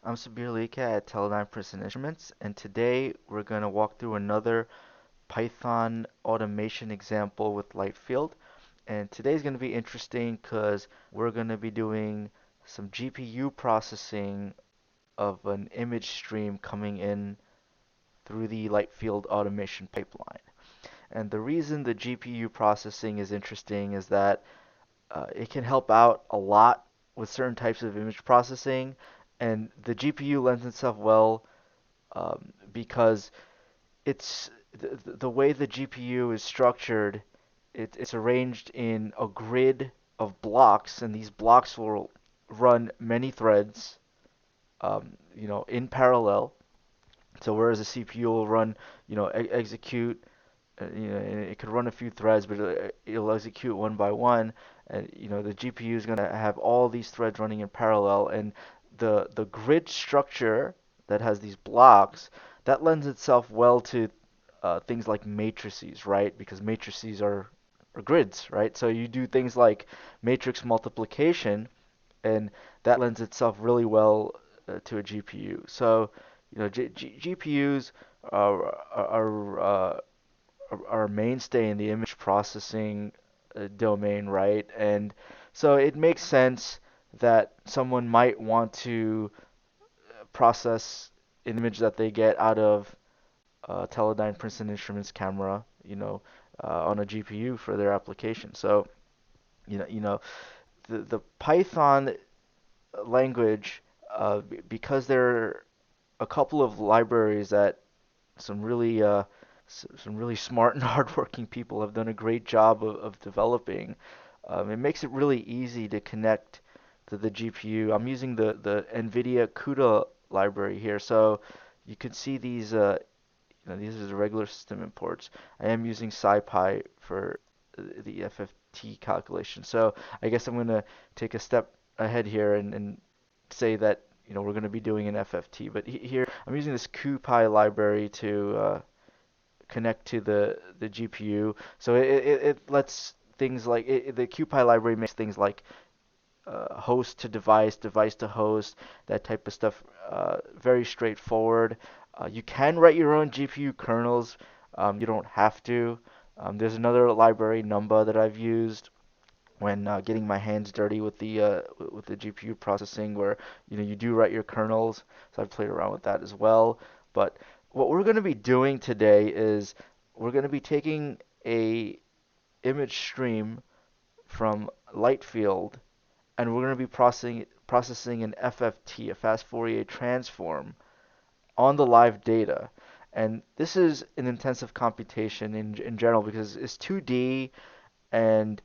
I'm Sabbir Liakat at Teledyne Princeton Instruments, and today we're going to walk through another Python automation example with Lightfield. And today's going to be interesting because we're going to be doing some GPU processing of an image stream coming in through the Lightfield automation pipeline. And the reason the GPU processing is interesting is that it can help out a lot with certain types of image processing, and the GPU lends itself well because the way the GPU is structured. It's arranged in a grid of blocks, and these blocks will run many threads, in parallel. So whereas a CPU will run, execute, and it could run a few threads, but it'll execute one by one. And the GPU is going to have all these threads running in parallel, and the grid structure that has these blocks that lends itself well to things like matrices, right? Because matrices are grids, right? So you do things like matrix multiplication, and that lends itself really well to a GPU. So GPUs are a mainstay in the image processing domain, right? And so it makes sense that someone might want to process an image that they get out of Teledyne Princeton Instruments camera, on a GPU for their application. So, the Python language, because there are a couple of libraries that some really some really smart and hardworking people have done a great job of developing. It makes it really easy to connect to the GPU. I'm using the Nvidia CUDA library here, so you can see these are the regular system imports. I am using SciPy for the FFT calculation. So I guess I'm going to take a step ahead here and say that we're going to be doing an FFT. But here I'm using this CuPy library to connect to the GPU. So it lets things like the CuPy library makes things like host to device, device to host, that type of stuff, very straightforward. You can write your own GPU kernels. You don't have to. There's another library, Numba, that I've used when getting my hands dirty with the GPU processing, where you do write your kernels. So I've played around with that as well. But what we're going to be doing today is we're going to be taking a image stream from Lightfield, and we're going to be processing an FFT, a fast Fourier transform, on the live data. And this is an intensive computation in general because it's 2D, and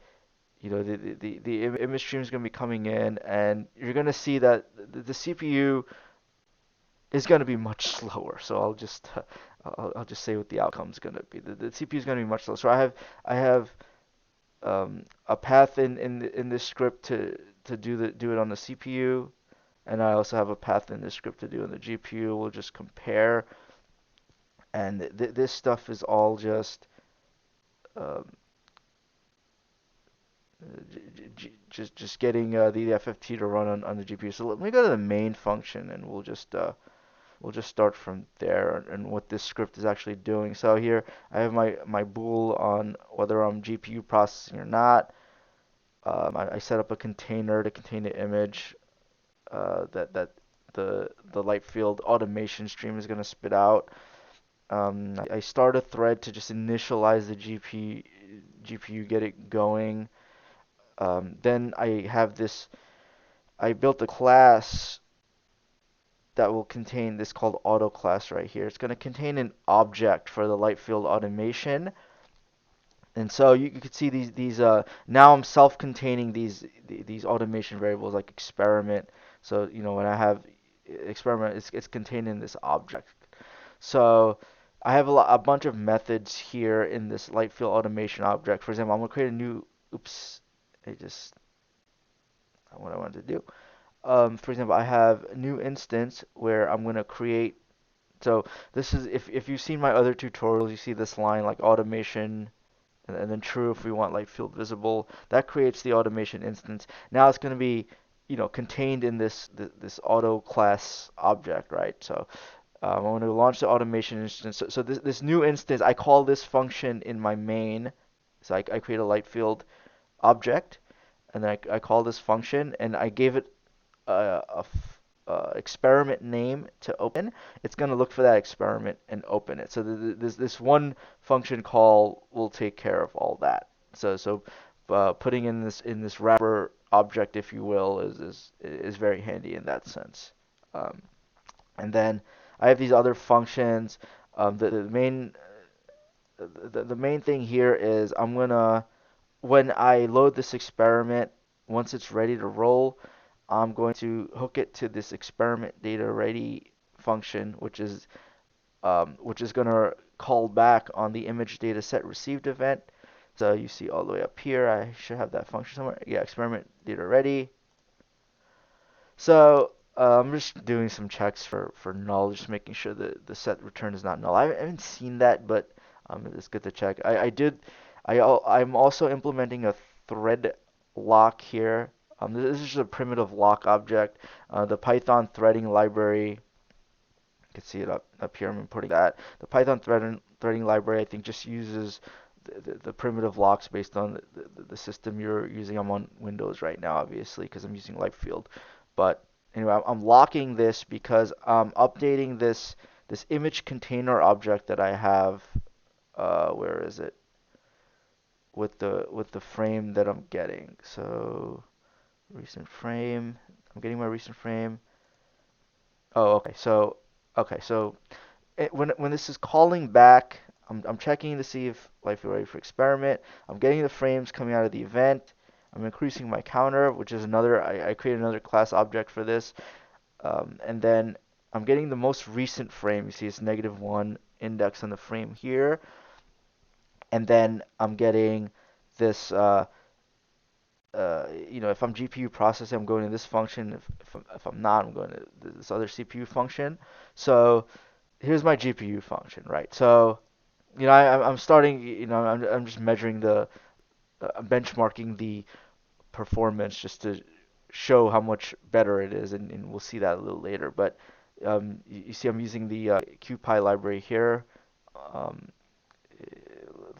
the image stream is going to be coming in, and you're going to see that the CPU is going to be much slower. So I'll just say what the outcome is going to be. The CPU is going to be much slower. So I have a path in this script to do it on the CPU, and I also have a path in this script to do on the GPU. We'll just compare, and this stuff is all just um, just getting the FFT to run on the GPU. So let me go to the main function, and we'll just start from there and what this script is actually doing. So here I have my bool on whether I'm GPU processing or not. I set up a container to contain the image that the Lightfield automation stream is going to spit out. I start a thread to just initialize the GPU, get it going. Then I built a class that will contain this called auto class right here. It's going to contain an object for the Lightfield automation. And so you can see these now I'm self-containing these automation variables like experiment. So when I have experiment, it's contained in this object. So I have a bunch of methods here in this Lightfield automation object. For example, I'm gonna create a new. Oops, I just not what I wanted to do. For example, I have a new instance where I'm gonna create. So this is if you've seen my other tutorials, you see this line like automation and then true if we want Lightfield visible. That creates the automation instance. Now it's going to be contained in this auto class object, right? So I'm going to launch the automation instance. So this new instance, I call this function in my main. So I create a Lightfield object, and then I call this function, and I gave it a experiment name to open. It's going to look for that experiment and open it. So this one function call will take care of all that. So putting in this wrapper object, if you will, is very handy in that sense. Um, and then I have these other functions. The main thing here is I'm gonna when I load this experiment, once it's ready to roll, I'm going to hook it to this experiment data ready function, which is going to call back on the image data set received event. So you see all the way up here, I should have that function somewhere. Yeah, experiment data ready. So I'm just doing some checks for null, just making sure that the set return is not null. I haven't seen that, but it's good to check. I'm also implementing a thread lock here. This is just a primitive lock object. The Python threading library, you can see it up here. I'm importing that. The Python threading library, I think, just uses the primitive locks based on the system you're using. I'm on Windows right now, obviously, because I'm using Lightfield. But anyway, I'm locking this because I'm updating this image container object that I have. Where is it? With the frame that I'm getting. So recent frame. I'm getting my recent frame. Oh, okay. So when this is calling back, I'm checking to see if life is ready for experiment. I'm getting the frames coming out of the event. I'm increasing my counter, which is I create another class object for this. And then I'm getting the most recent frame. You see it's -1 index on the frame here. And then I'm getting this, if I'm GPU processing, I'm going to this function. If I'm not, I'm going to this other CPU function. So here's my GPU function, right? So, I'm starting, I'm just measuring benchmarking the performance just to show how much better it is, and we'll see that a little later. But you see I'm using the CuPy library here, um,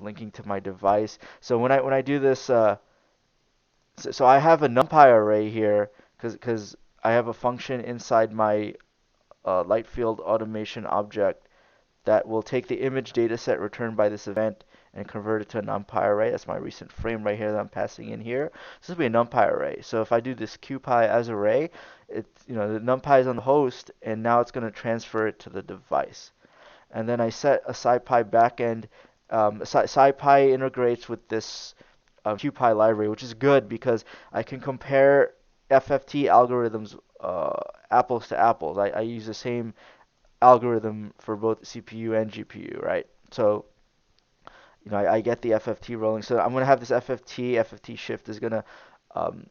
linking to my device. So when I do this, so I have a NumPy array here because I have a function inside my Lightfield automation object that will take the image dataset returned by this event and convert it to a NumPy array. That's my recent frame right here that I'm passing in here. This will be a NumPy array. So if I do this CuPy as array, the NumPy is on the host, and now it's going to transfer it to the device. And then I set a SciPy backend. SciPy integrates with this CuPy library, which is good because I can compare FFT algorithms apples to apples. I use the same algorithm for both CPU and GPU, right? So, I get the FFT rolling. So I'm going to have this FFT shift is going to um,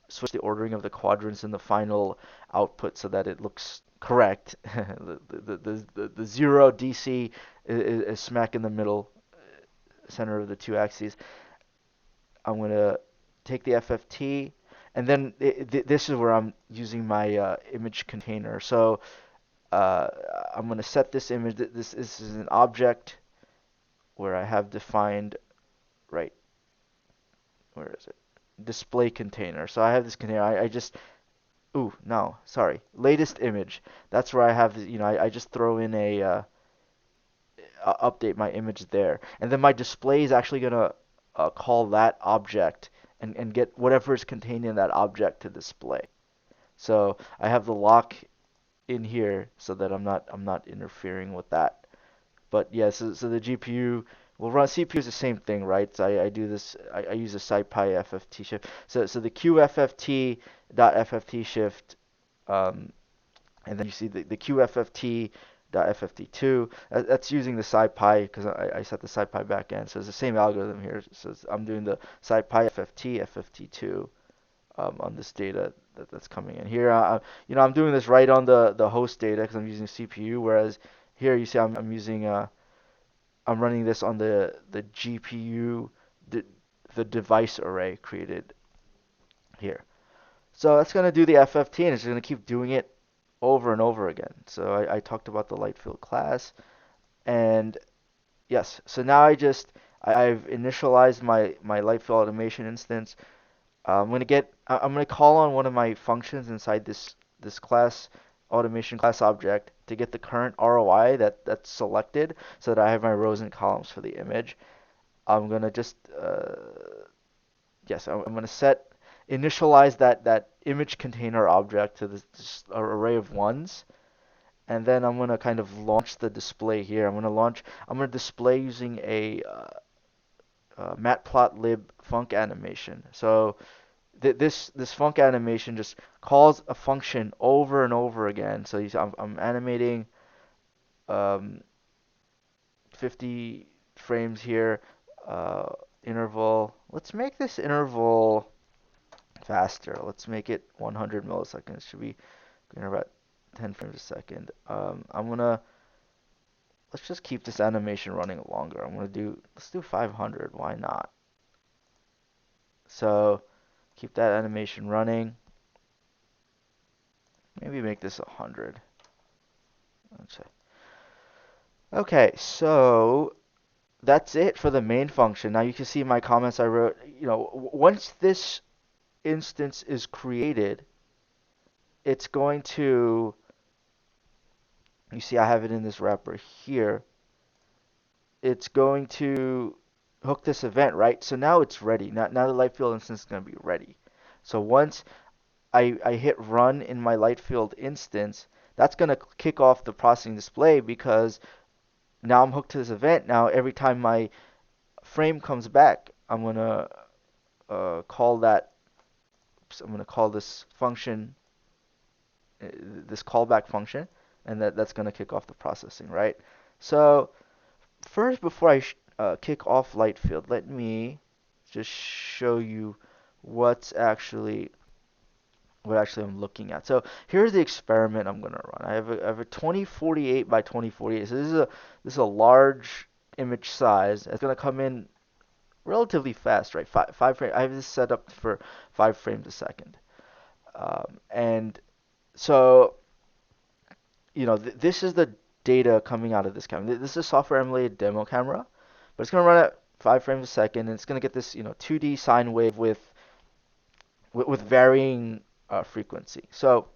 switch the ordering of the quadrants in the final output so that it looks correct. The 0 DC is smack in the middle, center of the two axes. I'm going to take the FFT, and then this is where I'm using my image container. So uh, I'm going to set this image. This is an object where I have defined, right, where is it? Display container. So I have this container. I just, ooh, no, sorry. Latest image. That's where I have, I just throw in update my image there. And then my display is actually going to call that object and get whatever is contained in that object to display. So I have the lock in here so that I'm not interfering with that. But yeah, so the GPU will run. CPU is the same thing, right? So I do this. I use a SciPy FFT shift. So the QFFT dot FFT shift, and then you see the QFFT dot FFT2. That's using the SciPy because I set the SciPy backend. So it's the same algorithm here. So I'm doing the SciPy FFT FFT2 on this data that's coming in here. I'm doing this right on the host data because I'm using CPU, whereas here you see I'm using I'm running this on the GPU, the device array created here. So that's going to do the FFT, and it's going to keep doing it over and over again. So I talked about the Lightfield class, and yes, so now I've initialized my Lightfield automation instance. I'm gonna call on one of my functions inside this class automation class object to get the current ROI that's selected, so that I have my rows and columns for the image. I'm gonna just yes, I'm gonna initialize that image container object to this array of ones, and then I'm gonna kind of launch the display here. I'm gonna display using a matplotlib func animation. So this func animation just calls a function over and over again. So I'm animating um, 50 frames here, uh, interval. Let's make this interval faster. Let's make it 100 milliseconds. Should be going about 10 frames a second. Let's just keep this animation running longer. Let's do 500. Why not? So keep that animation running. Maybe make this 100. Okay, so that's it for the main function. Now you can see my comments I wrote, once this instance is created, it's going to, you see I have it in this wrapper here. It's going to hook this event, right? So now it's ready. Now the Lightfield instance is going to be ready. So once I hit run in my Lightfield instance, that's going to kick off the processing display, because now I'm hooked to this event. Now every time my frame comes back, I'm going to call that, I'm going to call this function, this callback function, and that's going to kick off the processing, right? So first, before I kick off Lightfield, let me just show you what's actually what actually I'm looking at. So here's the experiment I'm going to run. I have a 2048 by 2048. So this is a large image size. It's going to come in relatively fast, right? Five frames. I have this set up for 5 frames a second. And so, this is the data coming out of this camera. This is a software emulated demo camera, but it's going to run at 5 frames a second, and it's going to get this, 2D sine wave with varying frequency. So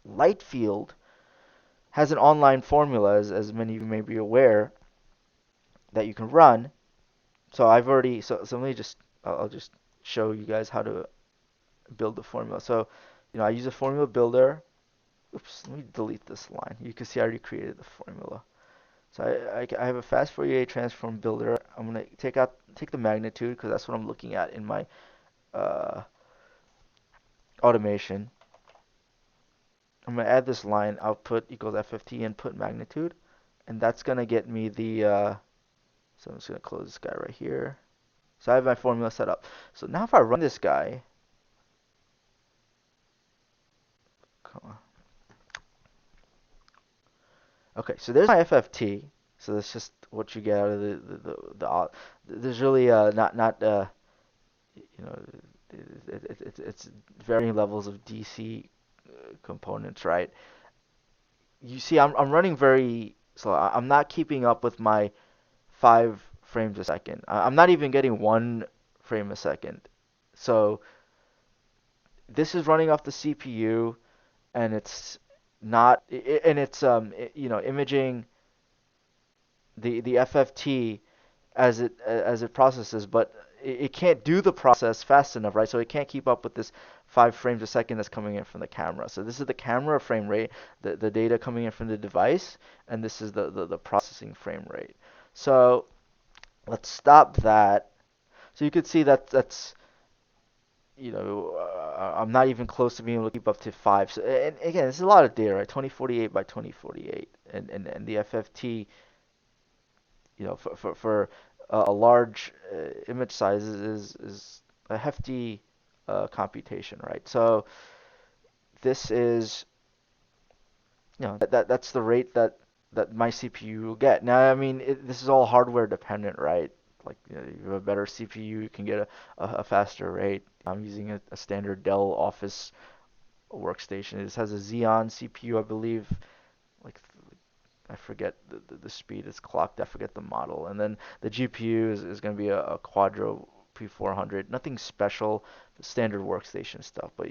Lightfield has an online formula, as many of you may be aware, that you can run. So let me just, I'll just show you guys how to build the formula. So, I use a formula builder. Oops, let me delete this line. You can see I already created the formula. So I have a fast Fourier transform builder. I'm gonna take the magnitude, because that's what I'm looking at in my uh, automation. I'm gonna add this line, output equals FFT input magnitude, and that's gonna get me the. So I'm just gonna close this guy right here. So I have my formula set up. So now if I run this guy, come on. Okay, so there's my FFT. So that's just what you get out of there's really not you know it's varying levels of DC components, right? You see, I'm running very slow. I'm not keeping up with my 5 frames a second. I'm not even getting 1 frame a second. So this is running off the CPU, and it's not, and it's imaging the FFT as it processes, but it can't do the process fast enough, right? So it can't keep up with this 5 frames a second that's coming in from the camera. So this is the camera frame rate, the data coming in from the device, and this is the processing frame rate. So let's stop that. So you could see that's I'm not even close to being able to keep up to 5. So, and again, this is a lot of data, right? 2048 by 2048, and the FFT, for a large image size is a hefty computation, right? So this is, that's the rate that my CPU will get. Now, I mean, this is all hardware dependent, right? Like you have a better CPU, you can get a faster rate. I'm using a standard Dell Office workstation. This has a Xeon CPU, I believe. Like I forget the speed it's clocked. I forget the model. And then the GPU is going to be a Quadro P400. Nothing special, standard workstation stuff. But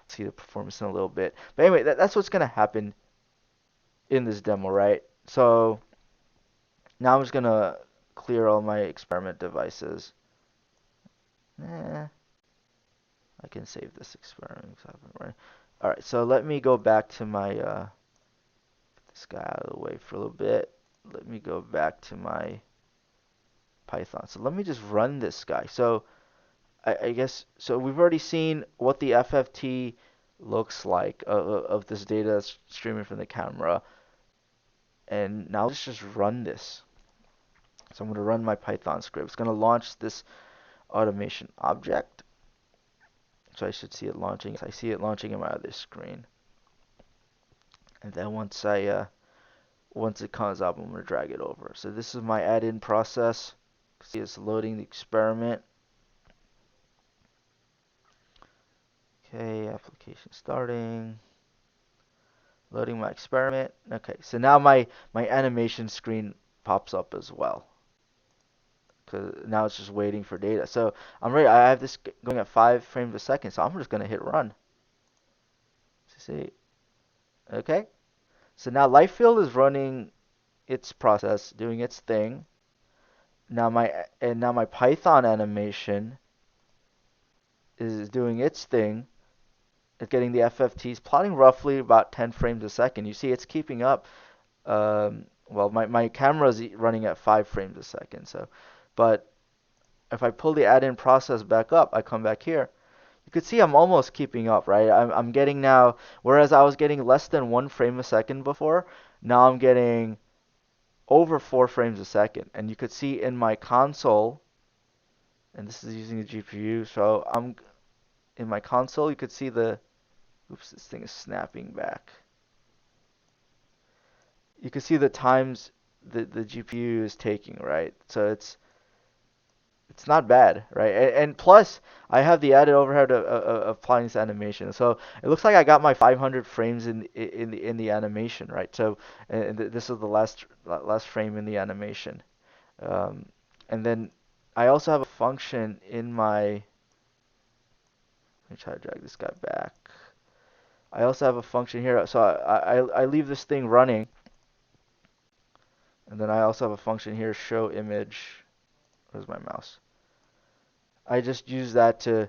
see the performance in a little bit. But anyway, that's what's going to happen in this demo, right? So now I'm just going to clear all my experiment devices. I can save this experiment. Right? All right, so let me go back to my get this guy out of the way for a little bit. Let me go back to my Python. So let me just run this guy. So I guess so. We've already seen what the FFT looks like of this data that's streaming from the camera, and now let's just run this. So I'm going to run my Python script. It's going to launch this automation object. So I should see it launching. I see it launching in my other screen. And then once it comes up, I'm going to drag it over. So this is my add-in process. See, it's loading the experiment. Okay, application starting. Loading my experiment. Okay, so now my animation screen pops up as well. Because now it's just waiting for data. So I'm ready. I have this going at 5 frames a second. So I'm just going to hit run. See? Okay. So now Lightfield is running its process, doing its thing. Now my Python animation is doing its thing. It's getting the FFTs, plotting roughly about 10 frames a second. You see, it's keeping up. Well, my camera's running at 5 frames a second. So, but if I pull the add-in process back up, I come back here. You could see I'm almost keeping up, right? I'm getting now, whereas I was getting less than 1 frame a second before, now I'm getting over 4 frames a second. And you could see in my console, and this is using the GPU, so I'm in my console, you could see oops, this thing is snapping back. You can see the times the GPU is taking, right? So it's not bad, right? And plus, I have the added overhead of applying this animation. So it looks like I got my 500 frames in the animation, right? So and this is the last frame in the animation. And then I also have a function in my. Let me try to drag this guy back. I also have a function here. So I leave this thing running. And then I also have a function here, show image. Where's my mouse? I just use that to,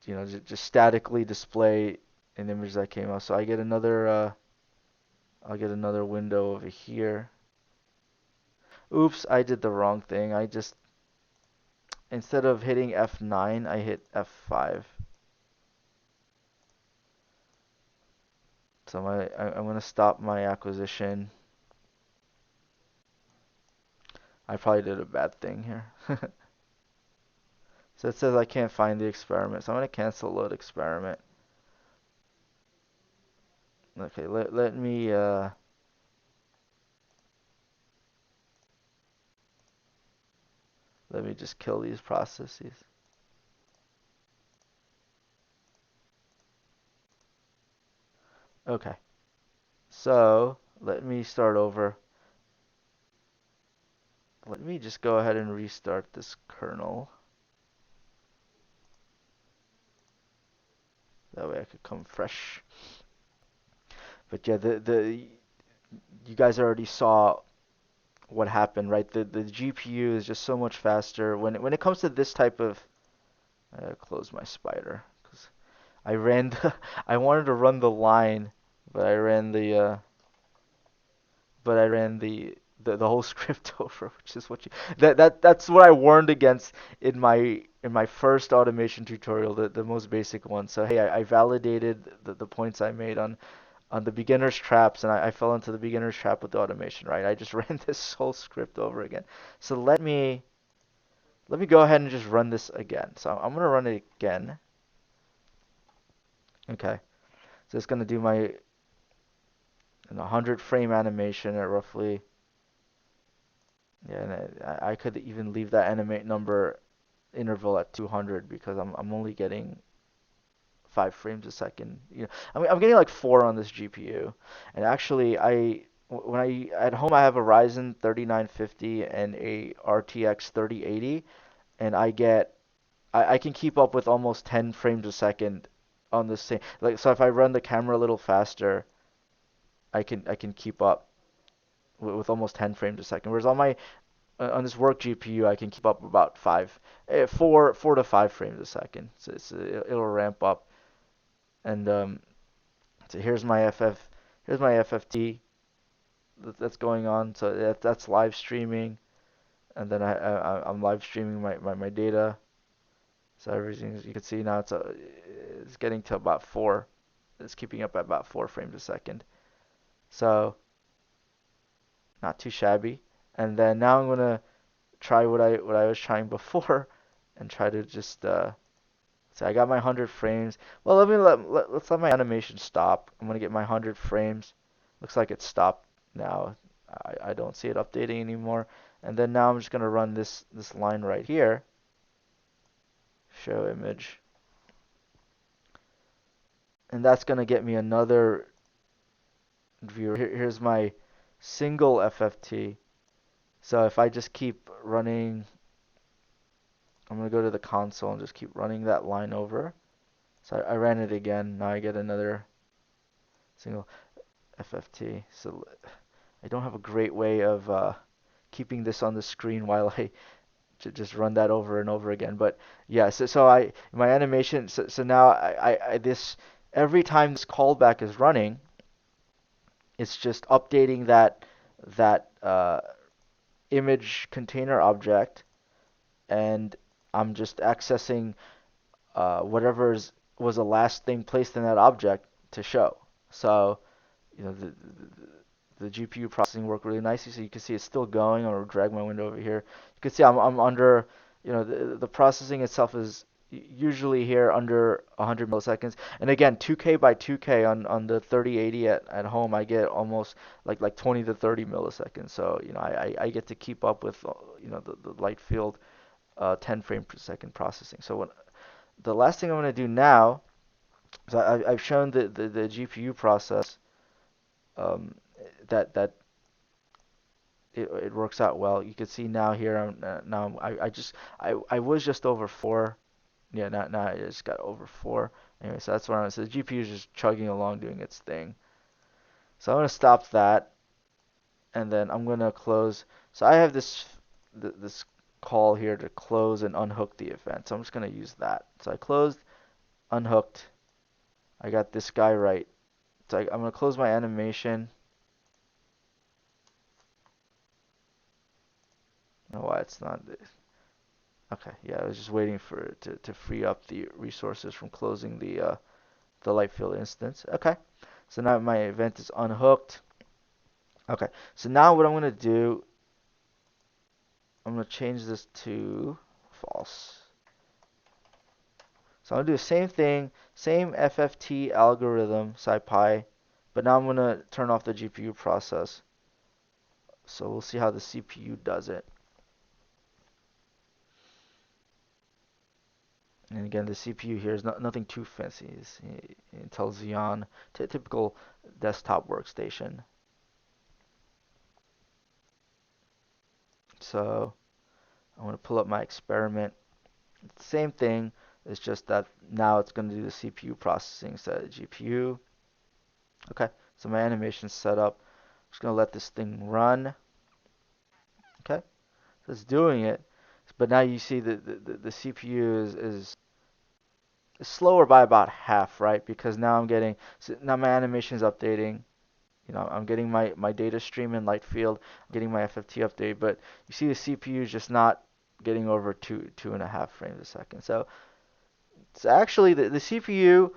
just statically display an image that came out. So I get I'll get another window over here. Oops, I did the wrong thing. Instead of hitting F9, I hit F5. So I'm going to stop my acquisition. I probably did a bad thing here. So it says I can't find the experiment. So I'm going to cancel load experiment. Okay, let me just kill these processes. Okay. So let me start over. Let me just go ahead and restart this kernel. That way I could come fresh. But yeah, you guys already saw what happened, right? The GPU is just so much faster when it comes to this type of. I gotta close my spider because I wanted to run the line, but I ran the whole script over, which is what that's what I warned against in my first automation tutorial, the most basic one. So hey, I validated the points I made on the beginner's traps, and I fell into the beginner's trap with the automation, right? I just ran this whole script over again. So let me go ahead and just run this again. So I'm gonna run it again. Okay. So it's gonna do my 100 frame animation at roughly Yeah, and I could even leave that animate number interval at 200 because I'm only getting 5 frames a second. I'm getting like 4 on this GPU, and actually when I at home I have a Ryzen 3950 and a RTX 3080, and I can keep up with almost 10 frames a second on the same like so if I run the camera a little faster, I can keep up with almost 10 frames a second. Whereas on this work GPU, I can keep up about 4 to 5 frames a second. So it'll ramp up. And so here's my FFT that's going on. So that's live streaming, and then I'm live streaming my data. So everything you can see now it's getting to about 4. It's keeping up at about 4 frames a second. So not too shabby. And then now I'm gonna try what I was trying before, and try to just so I got my 100 frames. Well, let's let my animation stop. I'm gonna get my 100 frames. Looks like it's stopped now. I don't see it updating anymore. And then now I'm just gonna run this line right here. Show image. And that's gonna get me another view. Here's my single FFT. So if I just keep running, I'm gonna go to the console and just keep running that line over. So I ran it again. Now I get another single FFT. So I don't have a great way of keeping this on the screen while I just run that over and over again. But yeah, so my animation. So now I this every time this callback is running, it's just updating that image container object, and I'm just accessing whatever was the last thing placed in that object to show. So the GPU processing worked really nicely. So you can see it's still going. I'm gonna drag my window over here. You can see I'm under, the processing itself is usually here under 100 milliseconds. And again, 2K by 2K on the 3080 at home, I get almost like 20 to 30 milliseconds. So I get to keep up with the Lightfield 10 frame per second processing. So the last thing I'm gonna do now is I've shown the GPU process um, that it works out well. You can see now here now I was just over 4. Yeah, now I just got over 4. Anyway, so that's what I'm. So the GPU is just chugging along doing its thing. So I'm gonna stop that, and then I'm gonna close. So I have this call here to close and unhook the event. So I'm just gonna use that. So I closed, unhooked. I got this guy right. So I'm gonna close my animation. I don't know why it's not. Okay, yeah, I was just waiting for it to free up the resources from closing the Lightfield instance. Okay, so now my event is unhooked. Okay, so now what I'm gonna do, I'm gonna change this to false. So I'm gonna do the same thing, same FFT algorithm, SciPy, but now I'm gonna turn off the GPU process. So we'll see how the CPU does it. And again, the CPU here is nothing too fancy. It's Intel Xeon, typical desktop workstation. So I'm going to pull up my experiment. Same thing. It's just that now it's going to do the CPU processing instead of GPU. Okay, so my animation's set up. I'm just going to let this thing run. Okay, so it's doing it. But now you see that the CPU is slower by about half, right? Because now now my animation is updating. I'm getting my data stream in Lightfield, I'm getting my FFT update, but you see the CPU is just not getting over 2.5 frames a second. So it's actually the CPU,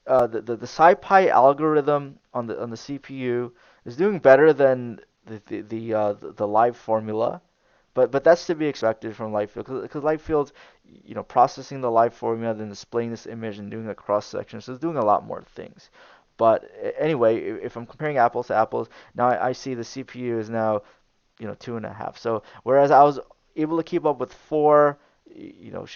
the SciPy algorithm on the CPU is doing better than the live formula. But that's to be expected from Lightfield because Lightfield's processing the live formula, then displaying this image and doing a cross section, so it's doing a lot more things. But anyway, if I'm comparing apples to apples, now I see the CPU is now 2.5. So whereas I was able to keep up with four, you know,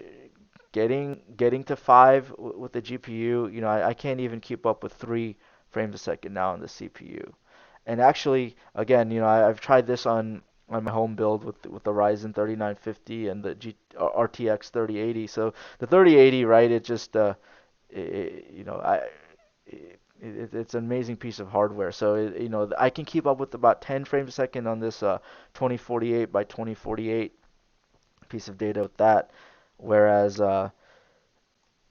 getting to five with the GPU, I can't even keep up with 3 frames a second now on the CPU. And actually, again, I've tried this on my home build with the Ryzen 3950 and the RTX 3080. So the 3080, right? It just it, you know I it's an amazing piece of hardware. So I can keep up with about 10 frames a second on this 2048 by 2048 piece of data with that. Whereas on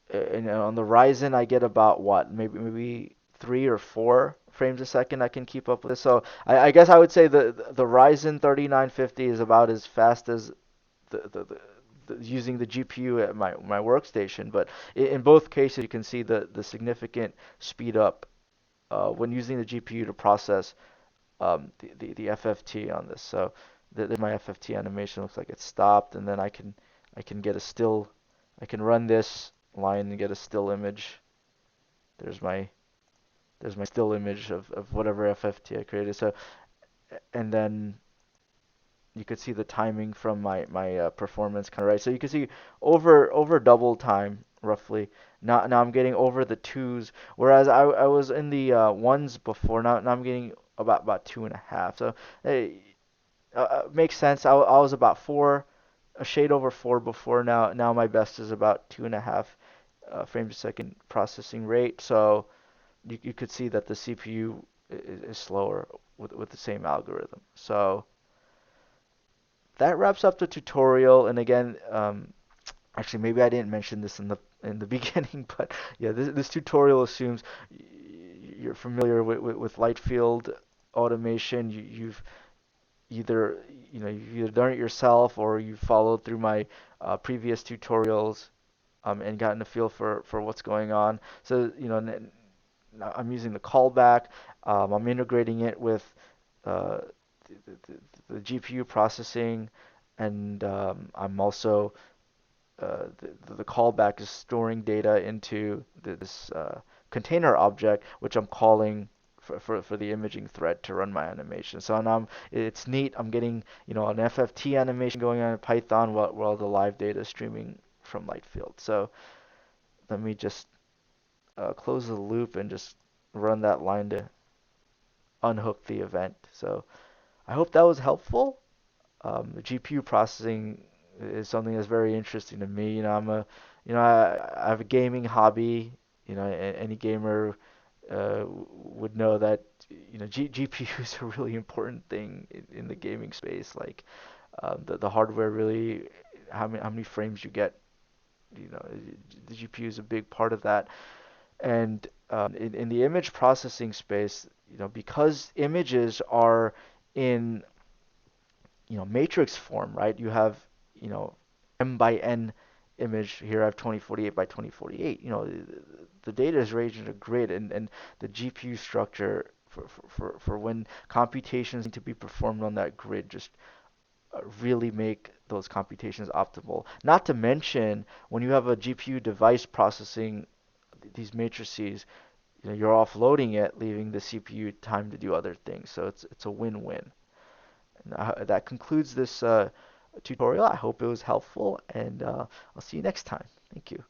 the Ryzen, I get about what, maybe 3 or 4 frames a second I can keep up with this. So I guess I would say the Ryzen 3950 is about as fast as using the GPU at my workstation. But in both cases, you can see the significant speed up when using the GPU to process the FFT on this. So my FFT animation looks like it's stopped, and then I can get a still. I can run this line and get a still image. There's my there's my still image of whatever FFT I created. So and then you could see the timing from my performance kind of right. So you can see over double time roughly. Now I'm getting over the twos, whereas I was in the ones before. Now I'm getting about 2.5. So hey, makes sense. I was about four, a shade over four before. Now my best is about 2.5 frames a second processing rate. So you could see that the CPU is slower with the same algorithm. So that wraps up the tutorial. And again, actually, maybe I didn't mention this in the beginning, but yeah, this tutorial assumes you're familiar with Lightfield automation. You've either you've either done it yourself or you've followed through my previous tutorials and gotten a feel for what's going on. So I'm using the callback. I'm integrating it with uh, the GPU processing, and I'm also the callback is storing data into this container object, which I'm calling for the imaging thread to run my animation. So now it's neat. I'm getting an FFT animation going on in Python while the live data is streaming from Lightfield. So let me just close the loop and just run that line to unhook the event. So I hope that was helpful. The GPU processing is something that's very interesting to me. I have a gaming hobby. Any gamer would know that GPU is a really important thing in the gaming space. Like the hardware really, how many frames you get. You know, the GPU is a big part of that. And in the image processing space, because images are in matrix form, right? You have, M by N image. Here I have 2048 by 2048. The data is arranged in a grid, and the GPU structure for when computations need to be performed on that grid just really make those computations optimal. Not to mention, when you have a GPU device processing these matrices, you're offloading it, leaving the CPU time to do other things. So it's a win-win. That concludes this tutorial. I hope it was helpful, and I'll see you next time. Thank you.